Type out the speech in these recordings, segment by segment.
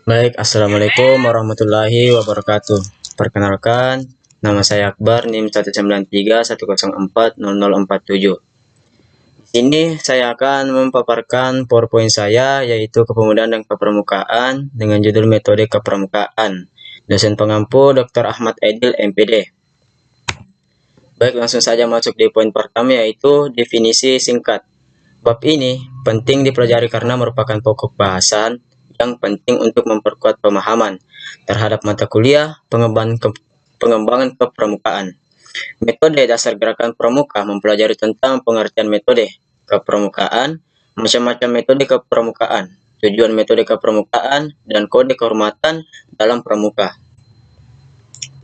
Baik, Assalamualaikum warahmatullahi wabarakatuh. Perkenalkan, nama saya Akbar, NIM 193104047. Di sini saya akan memaparkan PowerPoint saya, yaitu Kepemudaan dan Kepramukaan dengan judul Metode Kepramukaan. Dosen pengampu Dr. Ahmad Aidil, MPD. Baik, langsung saja masuk di poin pertama, yaitu definisi singkat. Bab ini penting dipelajari karena merupakan pokok bahasan yang penting untuk memperkuat pemahaman terhadap mata kuliah pengembangan kepramukaan. Metode dasar gerakan pramuka mempelajari tentang pengertian metode kepramukaan, macam-macam metode kepramukaan, tujuan metode kepramukaan, dan kode kehormatan dalam pramuka.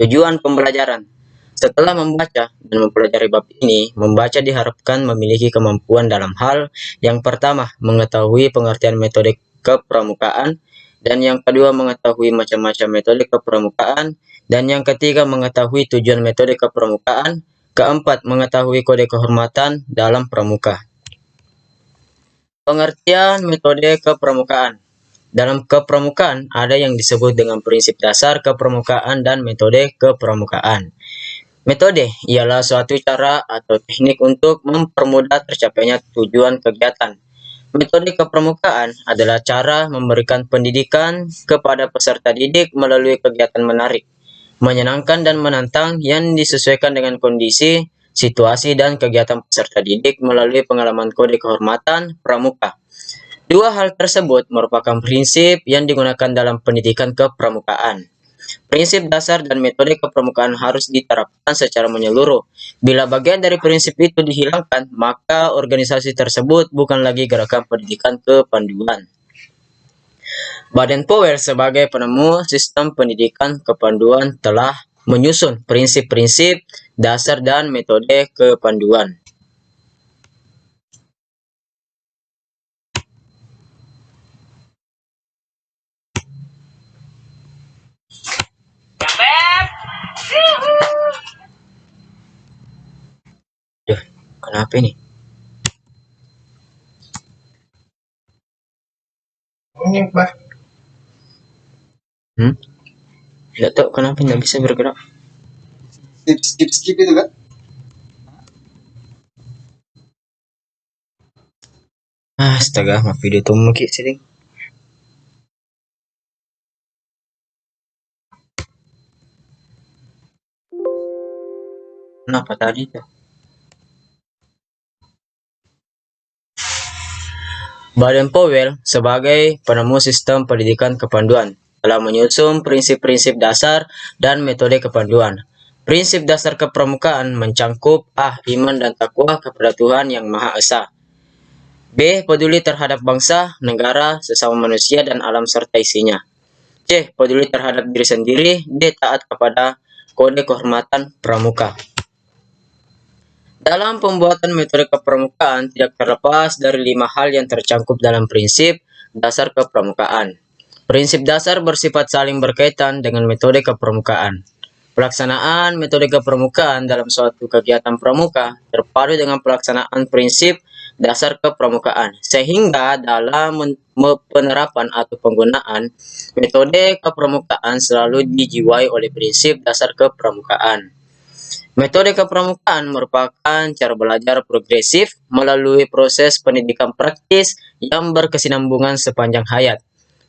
Tujuan pembelajaran. Setelah membaca dan mempelajari bab ini, membaca diharapkan memiliki kemampuan dalam hal yang pertama, mengetahui pengertian metode kepramukaan, dan yang kedua, mengetahui macam-macam metode kepramukaan, dan yang ketiga, mengetahui tujuan metode kepramukaan, keempat, mengetahui kode kehormatan dalam pramuka. Pengertian metode kepramukaan. Dalam kepramukaan, ada yang disebut dengan prinsip dasar kepramukaan dan metode kepramukaan. Metode ialah suatu cara atau teknik untuk mempermudah tercapainya tujuan kegiatan. Metode kepramukaan adalah cara memberikan pendidikan kepada peserta didik melalui kegiatan menarik, menyenangkan dan menantang yang disesuaikan dengan kondisi, situasi, dan kegiatan peserta didik melalui pengalaman kode kehormatan pramuka. Dua hal tersebut merupakan prinsip yang digunakan dalam pendidikan kepramukaan. Prinsip dasar dan metode kepramukaan harus diterapkan secara menyeluruh. Bila bagian dari prinsip itu dihilangkan, maka organisasi tersebut bukan lagi gerakan pendidikan kepanduan. Baden-Powell sebagai penemu sistem pendidikan kepanduan telah menyusun prinsip-prinsip dasar dan metode kepanduan. Kenapa ini? Ini Pak. Tidak tahu kenapa tidak bisa bergerak. Skip itu kan? Astaga, mah video tuh mungkin sering. Kenapa tadi tuh? Baden-Powell sebagai penemu sistem pendidikan kepanduan telah menyusun prinsip-prinsip dasar dan metode kepanduan. Prinsip dasar kepramukaan mencangkup A. Iman dan takwa kepada Tuhan Yang Maha Esa. B. Peduli terhadap bangsa, negara, sesama manusia, dan alam serta isinya. C. Peduli terhadap diri sendiri. D. Taat kepada kode kehormatan pramuka. Dalam pembuatan metode kepramukaan tidak terlepas dari 5 hal yang tercangkup dalam prinsip dasar kepramukaan. Prinsip dasar bersifat saling berkaitan dengan metode kepramukaan. Pelaksanaan metode kepramukaan dalam suatu kegiatan pramuka terpadu dengan pelaksanaan prinsip dasar kepramukaan, sehingga dalam penerapan atau penggunaan metode kepramukaan selalu dijiwai oleh prinsip dasar kepramukaan. Metode kepramukaan merupakan cara belajar progresif melalui proses pendidikan praktis yang berkesinambungan sepanjang hayat.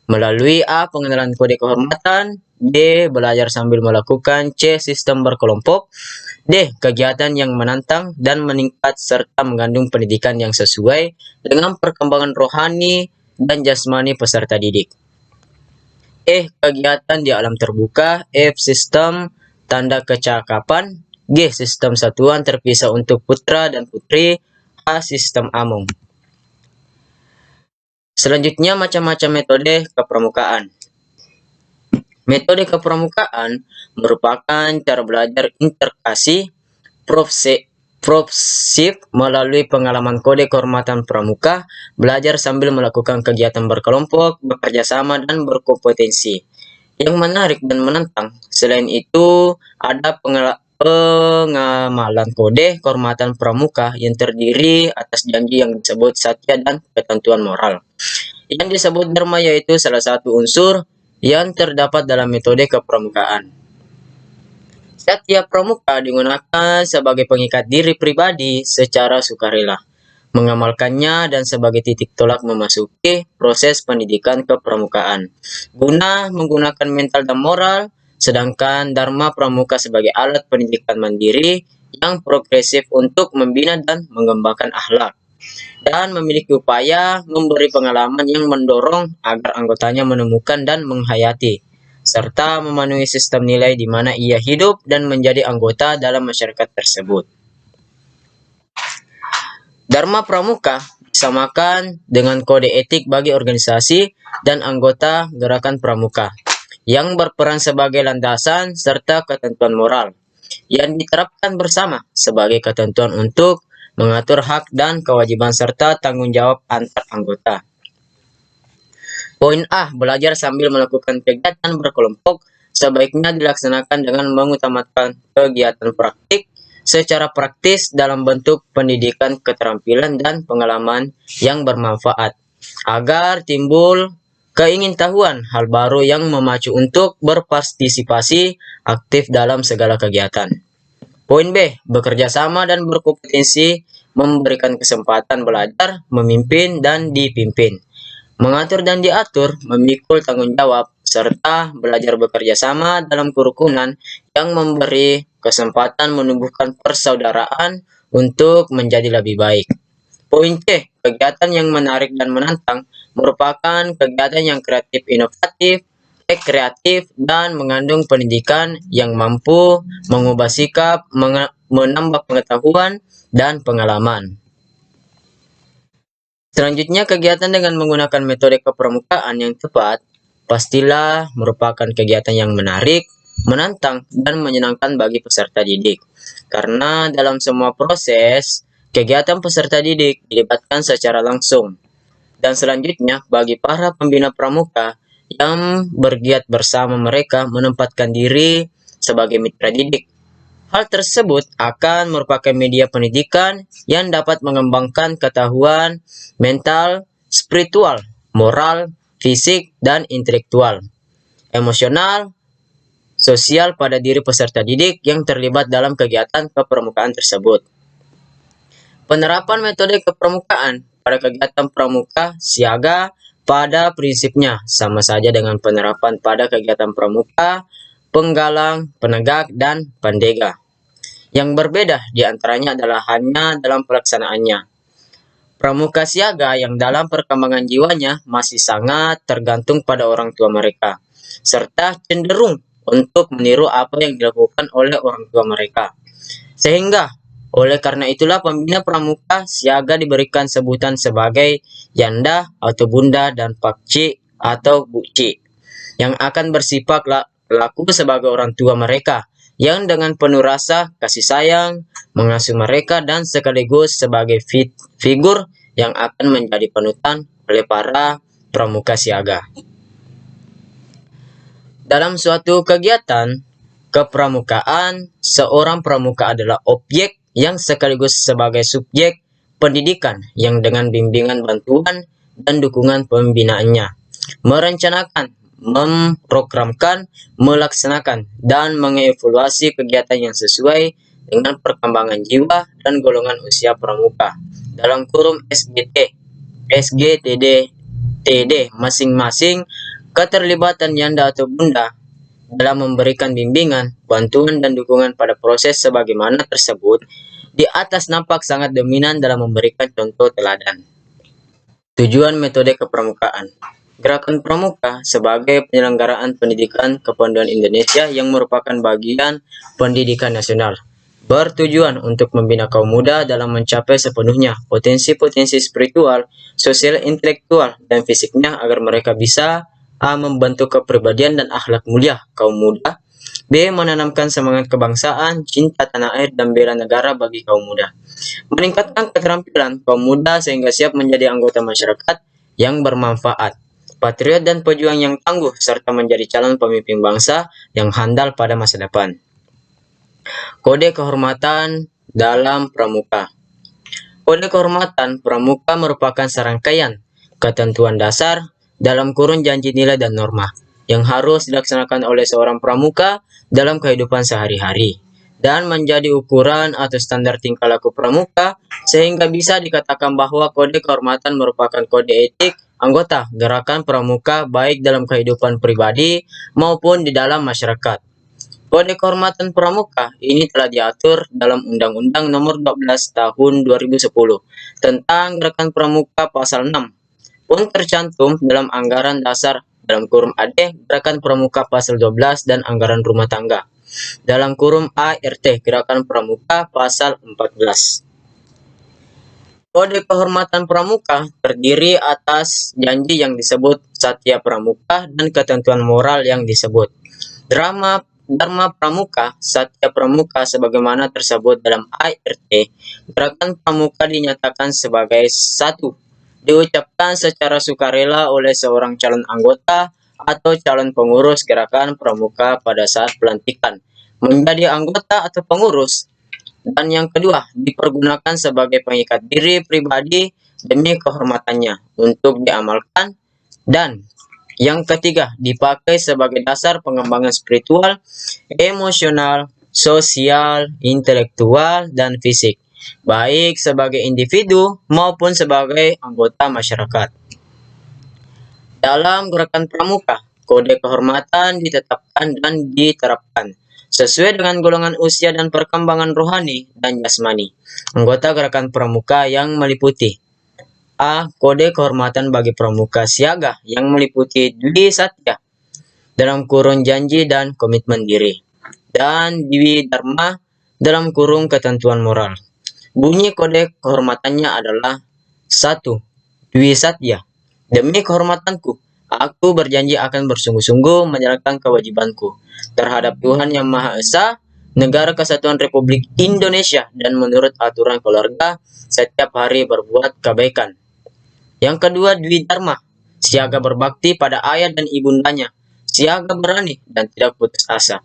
Melalui A. Pengenalan kode kehormatan, B. Belajar sambil melakukan, C. Sistem berkelompok, D. Kegiatan yang menantang dan meningkat serta mengandung pendidikan yang sesuai dengan perkembangan rohani dan jasmani peserta didik. E. Kegiatan di alam terbuka, F. Sistem tanda kecakapan, G. Sistem satuan terpisah untuk putra dan putri, H. Sistem amung. Selanjutnya, macam-macam metode kepramukaan. Metode kepramukaan merupakan cara belajar interakasi profesif melalui pengalaman kode kehormatan pramuka, belajar sambil melakukan kegiatan berkelompok, bekerja sama, dan berkompetensi. Yang menarik dan menantang, selain itu, ada pengamalan kode kehormatan pramuka yang terdiri atas janji yang disebut satya dan ketentuan moral. Yang disebut dharma yaitu salah satu unsur yang terdapat dalam metode kepramukaan. Setiap pramuka digunakan sebagai pengikat diri pribadi secara sukarela, mengamalkannya dan sebagai titik tolak memasuki proses pendidikan kepramukaan, guna menggunakan mental dan moral, sedangkan Dharma Pramuka sebagai alat pendidikan mandiri yang progresif untuk membina dan mengembangkan akhlak, dan memiliki upaya memberi pengalaman yang mendorong agar anggotanya menemukan dan menghayati, serta memenuhi sistem nilai di mana ia hidup dan menjadi anggota dalam masyarakat tersebut. Dharma Pramuka disamakan dengan kode etik bagi organisasi dan anggota gerakan pramuka, yang berperan sebagai landasan serta ketentuan moral, yang diterapkan bersama sebagai ketentuan untuk mengatur hak dan kewajiban serta tanggung jawab antar anggota. Poin A. Belajar sambil melakukan kegiatan berkelompok sebaiknya dilaksanakan dengan mengutamakan kegiatan praktik secara praktis dalam bentuk pendidikan keterampilan dan pengalaman yang bermanfaat, agar timbul keingintahuan hal baru yang memacu untuk berpartisipasi aktif dalam segala kegiatan. Poin B. Bekerja sama dan berkompetensi memberikan kesempatan belajar, memimpin, dan dipimpin, mengatur dan diatur, memikul tanggung jawab, serta belajar bekerja sama dalam kerukunan yang memberi kesempatan menumbuhkan persaudaraan untuk menjadi lebih baik. Poin C. Kegiatan yang menarik dan menantang merupakan kegiatan yang kreatif, inovatif, rekreatif, dan mengandung pendidikan yang mampu mengubah sikap, menambah pengetahuan, dan pengalaman. Selanjutnya, kegiatan dengan menggunakan metode kepramukaan yang tepat pastilah merupakan kegiatan yang menarik, menantang, dan menyenangkan bagi peserta didik. Karena dalam semua proses, kegiatan peserta didik dilibatkan secara langsung. Dan selanjutnya, bagi para pembina pramuka yang bergiat bersama mereka menempatkan diri sebagai mitra didik, hal tersebut akan merupakan media pendidikan yang dapat mengembangkan ketahuan mental, spiritual, moral, fisik, dan intelektual, emosional, sosial pada diri peserta didik yang terlibat dalam kegiatan kepramukaan tersebut. Penerapan metode kepramukaan pada kegiatan pramuka siaga pada prinsipnya sama saja dengan penerapan pada kegiatan pramuka, penggalang, penegak, dan pendega. Yang berbeda diantaranya adalah hanya dalam pelaksanaannya. Pramuka siaga yang dalam perkembangan jiwanya masih sangat tergantung pada orang tua mereka, serta cenderung untuk meniru apa yang dilakukan oleh orang tua mereka. Sehingga, oleh karena itulah pembina pramuka siaga diberikan sebutan sebagai Yanda atau Bunda dan Pakcik atau Buci, yang akan bersifat laku sebagai orang tua mereka, yang dengan penuh rasa kasih sayang mengasuh mereka dan sekaligus sebagai figur yang akan menjadi panutan oleh para pramuka siaga. Dalam suatu kegiatan kepramukaan, seorang pramuka adalah objek yang sekaligus sebagai subjek pendidikan yang dengan bimbingan bantuan dan dukungan pembinaannya merencanakan, memprogramkan, melaksanakan, dan mengevaluasi kegiatan yang sesuai dengan perkembangan jiwa dan golongan usia pramuka dalam kurung SGT, SGTD, TD masing-masing. Keterlibatan Yanda atau Bunda dalam memberikan bimbingan, bantuan, dan dukungan pada proses sebagaimana tersebut di atas nampak sangat dominan dalam memberikan contoh teladan. Tujuan metode kepramukaan. Gerakan Pramuka sebagai penyelenggaraan pendidikan kepanduan Indonesia yang merupakan bagian pendidikan nasional, bertujuan untuk membina kaum muda dalam mencapai sepenuhnya potensi-potensi spiritual, sosial, intelektual, dan fisiknya agar mereka bisa A. Membentuk kepribadian dan akhlak mulia kaum muda. B. Menanamkan semangat kebangsaan, cinta tanah air, dan bela negara bagi kaum muda. Meningkatkan keterampilan kaum muda sehingga siap menjadi anggota masyarakat yang bermanfaat, patriot dan pejuang yang tangguh, serta menjadi calon pemimpin bangsa yang handal pada masa depan. Kode kehormatan dalam pramuka. Kode kehormatan pramuka merupakan serangkaian ketentuan dasar dalam kurun janji nilai dan norma yang harus dilaksanakan oleh seorang pramuka dalam kehidupan sehari-hari dan menjadi ukuran atau standar tingkah laku pramuka sehingga bisa dikatakan bahwa kode kehormatan merupakan kode etik anggota gerakan pramuka baik dalam kehidupan pribadi maupun di dalam masyarakat. Kode kehormatan pramuka ini telah diatur dalam Undang-Undang Nomor 12 Tahun 2010 tentang Gerakan Pramuka Pasal 6 pun tercantum dalam Anggaran Dasar dalam kurung AD Gerakan Pramuka Pasal 12 dan Anggaran Rumah Tangga dalam kurung ART Gerakan Pramuka Pasal 14. Kode kehormatan pramuka terdiri atas janji yang disebut Satya Pramuka dan ketentuan moral yang disebut Dharma Pramuka, Satya Pramuka sebagaimana tersebut dalam ART. Gerakan pramuka dinyatakan sebagai satu, diucapkan secara sukarela oleh seorang calon anggota atau calon pengurus gerakan pramuka pada saat pelantikan menjadi anggota atau pengurus. Dan yang kedua, dipergunakan sebagai pengikat diri pribadi demi kehormatannya untuk diamalkan. Dan yang ketiga, dipakai sebagai dasar pengembangan spiritual, emosional, sosial, intelektual, dan fisik, baik sebagai individu maupun sebagai anggota masyarakat. Dalam gerakan pramuka, kode kehormatan ditetapkan dan diterapkan sesuai dengan golongan usia dan perkembangan rohani dan jasmani anggota gerakan pramuka yang meliputi A. Kode kehormatan bagi pramuka siaga yang meliputi Dwi Satya dalam kurung janji dan komitmen diri, dan Dwi Dharma dalam kurung ketentuan moral. Bunyi kode kehormatannya adalah 1. Dwi Satya. Demi kehormatanku, aku berjanji akan bersungguh-sungguh menjalankan kewajibanku terhadap Tuhan Yang Maha Esa, Negara Kesatuan Republik Indonesia, dan menurut aturan keluarga setiap hari berbuat kebaikan. Yang kedua, Dwi Dharma, siaga berbakti pada ayah dan ibundanya, siaga berani dan tidak putus asa.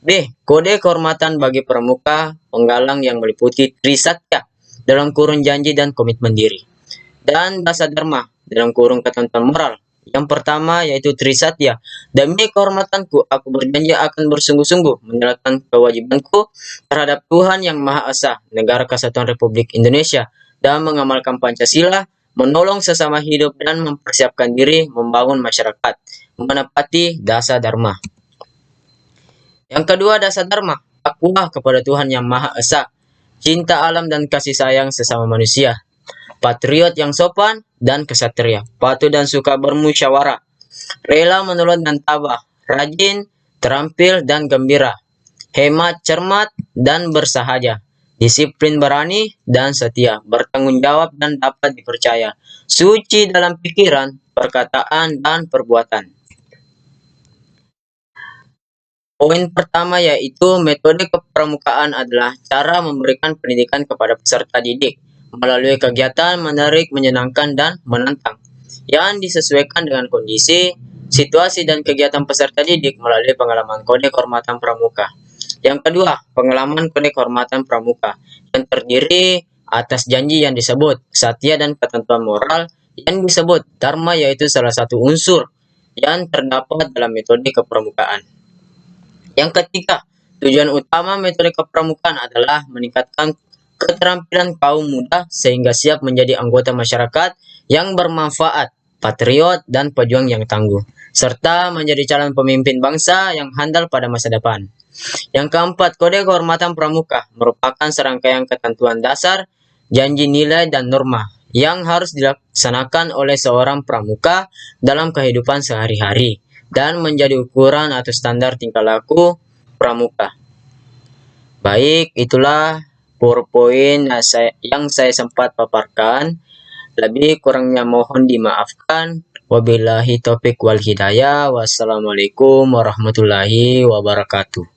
B. Kode kehormatan bagi pramuka penggalang yang meliputi Trisatya dalam kurung janji dan komitmen diri, dan Dasa Dharma dalam kurung ketentuan moral. Yang pertama yaitu Trisatya, demi kehormatanku aku berjanji akan bersungguh-sungguh menjalankan kewajibanku terhadap Tuhan Yang Maha Esa, Negara Kesatuan Republik Indonesia, dan mengamalkan Pancasila, menolong sesama hidup, dan mempersiapkan diri membangun masyarakat, menepati Dasa Dharma. Yang kedua, Dasa Dharma, takwah kepada Tuhan Yang Maha Esa, cinta alam dan kasih sayang sesama manusia, patriot yang sopan dan kesatria, patuh dan suka bermusyawarah, rela menolong dan tabah, rajin, terampil dan gembira, hemat, cermat dan bersahaja, disiplin, berani dan setia, bertanggung jawab dan dapat dipercaya, suci dalam pikiran, perkataan, dan perbuatan. Poin pertama yaitu metode kepramukaan adalah cara memberikan pendidikan kepada peserta didik melalui kegiatan menarik, menyenangkan, dan menantang yang disesuaikan dengan kondisi, situasi, dan kegiatan peserta didik melalui pengalaman kode kehormatan pramuka. Yang kedua, pengalaman kode kehormatan pramuka yang terdiri atas janji yang disebut Satya dan ketentuan moral yang disebut Dharma, yaitu salah satu unsur yang terdapat dalam metode kepramukaan. Yang ketiga, tujuan utama metode kepramukaan adalah meningkatkan keterampilan kaum muda sehingga siap menjadi anggota masyarakat yang bermanfaat, patriot, dan pejuang yang tangguh, serta menjadi calon pemimpin bangsa yang handal pada masa depan. Yang keempat, kode kehormatan pramuka merupakan serangkaian ketentuan dasar, janji nilai, dan norma yang harus dilaksanakan oleh seorang pramuka dalam kehidupan sehari-hari dan menjadi ukuran atau standar tingkah laku pramuka. Baik, itulah PowerPoint yang saya sempat paparkan. Lebih kurangnya mohon dimaafkan. Wabillahi taufiq wal hidayah. Wassalamualaikum warahmatullahi wabarakatuh.